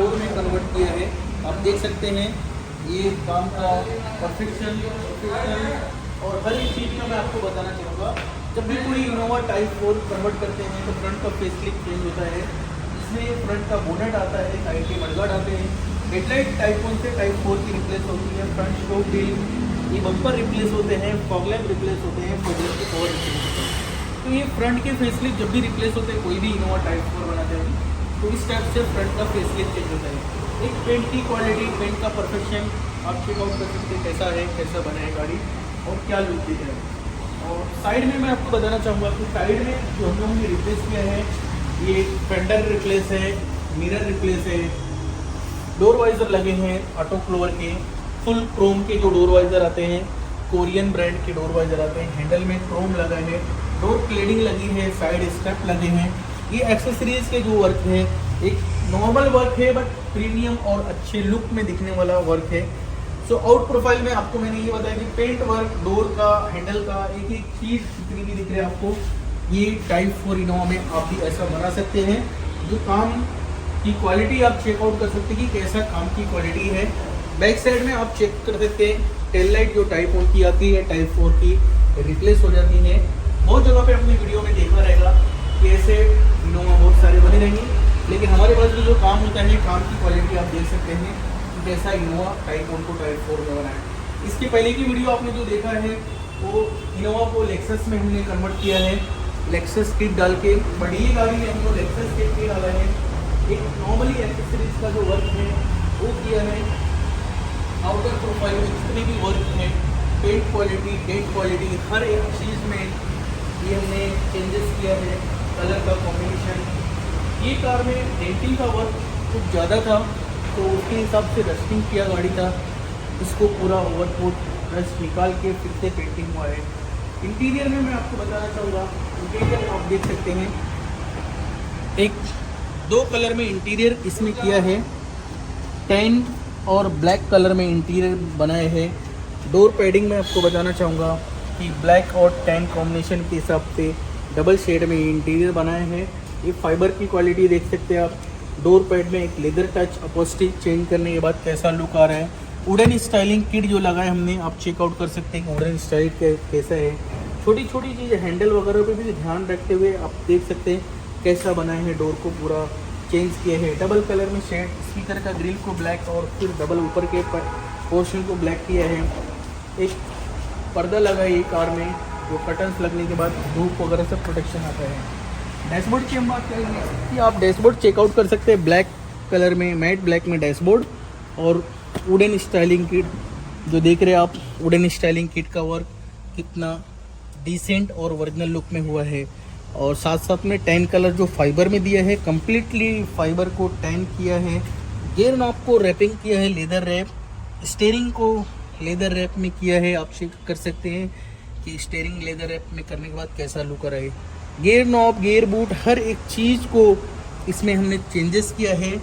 4 में कन्वर्ट किया है। आप देख सकते हैं ये काम का परफेक्शन और हर एक चीज़ का मैं आपको बताना चाहूँगा। जब भी कोई इनोवा टाइप 4 कन्वर्ट करते हैं तो फ्रंट का फेसलिफ्ट चेंज होता है। इसमें फ्रंट का बोनेट आता है, साइड के मडगार्ड आते हैं, हेडलाइट टाइप 1 से टाइप 4 की रिप्लेस होती है, फ्रंट स्टॉप व्हील, ये बम्पर रिप्लेस होते हैं, फॉग लैम्प रिप्लेस होते हैं, फॉग के कवर रिप्लेस होते हैं। तो ये फ्रंट के फेसलिफ्ट जब भी रिप्लेस होते हैं, कोई भी इनोवा टाइप 4 बनाते हैं तो इस टाइप से फ्रंट का फेसलिफ्ट चेंज होता है। एक पेंट की क्वालिटी, पेंट का परफेक्शन आप चेकआउट कर सकते हैं कैसा है, कैसा बना है गाड़ी और क्या लुक दिख रहा है। और साइड में मैं आपको बताना चाहूँगा कि साइड में जो हम लोगों ने रिप्लेस किया है, ये फेंडर रिप्लेस है, मिरर रिप्लेस है, डोर वाइजर लगे हैं ऑटो फ्लोवर के, फुल क्रोम के जो डोर वाइजर आते हैं, कोरियन ब्रांड के डोर वाइजर आते हैं, हैंडल में क्रोम लगा है, डोर क्लेडिंग लगी है, साइड स्टेप लगे हैं। ये एक्सेसरीज के जो वर्क है एक नॉर्मल वर्क है बट प्रीमियम और अच्छे लुक में दिखने वाला वर्क है। सो आउट प्रोफाइल में आपको मैंने ये बताया कि पेंट वर्क, डोर का, हैंडल का, एक एक चीज़ जितनी भी दिख रही है आपको, ये टाइप 4 इनोवा में आप भी ऐसा बना सकते हैं। जो काम की क्वालिटी आप चेकआउट कर सकते हैं कि कैसा काम की क्वालिटी है। बैक साइड में आप चेक कर सकते हैं टेल लाइट जो टाइप 1 की आती है, टाइप 4 की रिप्लेस हो जाती है। बहुत जगह पे अपनी वीडियो में देखा रहेगा कि ऐसे इनोवा बहुत सारे बने रहेंगे, लेकिन हमारे पास भी जो काम होता है, काम की क्वालिटी आप देख सकते हैं कि कैसा इनोवा टाइप 1 को टाइप 4 में बनाया है। इसके पहले की वीडियो आपने जो देखा है वो इनोवा को लेक्सस में हमने कन्वर्ट किया है, लेक्सस किट डाल के। बड़ी गाड़ी में हम लोग लेक्सस किट नहीं डाला है, एक नॉर्मली एक्सेसरीज का जो वर्क है वो किया है। आउटर प्रोफाइल में जितने भी वर्क है, पेंट क्वालिटी, डेट क्वालिटी, हर एक चीज़ में ये हमने चेंजेस किया है। कलर का कॉम्बिनेशन, ये कार में डेंटिंग का वर्क कुछ ज़्यादा था तो उसके हिसाब से रस्टिंग किया गाड़ी था, इसको पूरा ओवरकोट रस्ट निकाल के फिर से पेंटिंग हुआ है। इंटीरियर में मैं आपको बताना चाहूँगा, इंटीरियर आप देख सकते हैं एक 2 कलर में इंटीरियर इसमें किया है, टैन और ब्लैक कलर में इंटीरियर बनाए हैं। डोर पैडिंग में आपको बताना चाहूँगा कि ब्लैक और टैन कॉम्बिनेशन के हिसाब से डबल शेड में इंटीरियर बनाए हैं। ये फाइबर की क्वालिटी देख सकते हैं आप। डोर पैड में एक लेदर टच अपहोल्स्ट्री चेंज करने के बाद कैसा लुक आ रहा है। वुडन स्टाइलिंग किट जो लगा है हमने, आप चेकआउट कर सकते हैं कि वुडन स्टाइल कैसा है। छोटी छोटी चीज़ हैंडल वगैरह पे भी ध्यान रखते हुए आप देख सकते हैं कैसा बनाए हैं। डोर को पूरा चेंज किया है, डबल कलर में शेड, स्पीकर का ग्रिल को ब्लैक और फिर डबल ऊपर के पोर्शन को ब्लैक किया है। एक पर्दा लगा है ये कार में, जो कर्टन्स लगने के बाद धूप वगैरह से प्रोटेक्शन आता है। डैशबोर्ड की हम बात करेंगे कि आप डैशबोर्ड चेकआउट कर सकते हैं, ब्लैक कलर में, मैट ब्लैक में डैशबोर्ड और वुडन स्टाइलिंग किट जो देख रहे हैं आप। वुडन स्टाइलिंग किट का वर्क कितना डिसेंट और ओरिजिनल लुक में हुआ है। और साथ साथ में टैन कलर जो फाइबर में दिया है, कम्प्लीटली फाइबर को टैन किया है। गियर नॉब को रैपिंग किया है, लेदर रैप। स्टीयरिंग को लेदर रैप में किया है, आप चेक कर सकते हैं कि स्टीयरिंग लेदर रैप में करने के बाद कैसा लुक आ रहा है। गियर नॉब, गियर बूट, हर एक चीज़ को इसमें हमने चेंजेस किया है।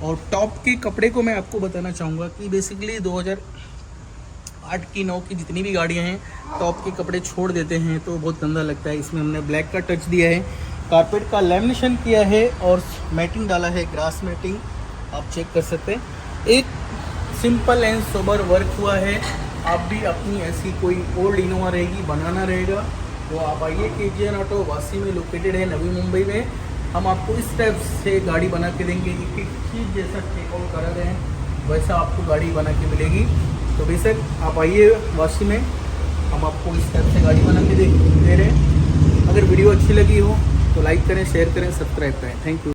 और टॉप के कपड़े को मैं आपको बताना चाहूँगा कि बेसिकली 2008 की 9 की जितनी भी गाड़ियाँ हैं टॉप के कपड़े छोड़ देते हैं तो बहुत गंदा लगता है। इसमें हमने ब्लैक का टच दिया है, कारपेट का लेमिनेशन किया है और मैटिंग डाला है, ग्रास मैटिंग, आप चेक कर सकते हैं। एक सिंपल एंड सोबर वर्क हुआ है। आप भी अपनी ऐसी कोई ओल्ड इनोवा रहेगी, बनाना रहेगा तो आप आइए KGN ऑटो वाशी में लोकेटेड है, नवी मुंबई में। हम आपको इस टाइप से गाड़ी बना के देंगे, एक एक चीज़ जैसा चेकआउट करा रहे हैं वैसा आपको गाड़ी बना के मिलेगी। तो बेशक आप आइए वाशी में, हम आपको इस टाइप से गाड़ी बना के दे रहे हैं। अगर वीडियो अच्छी लगी हो तो लाइक करें, शेयर करें, सब्सक्राइब करें। Thank you.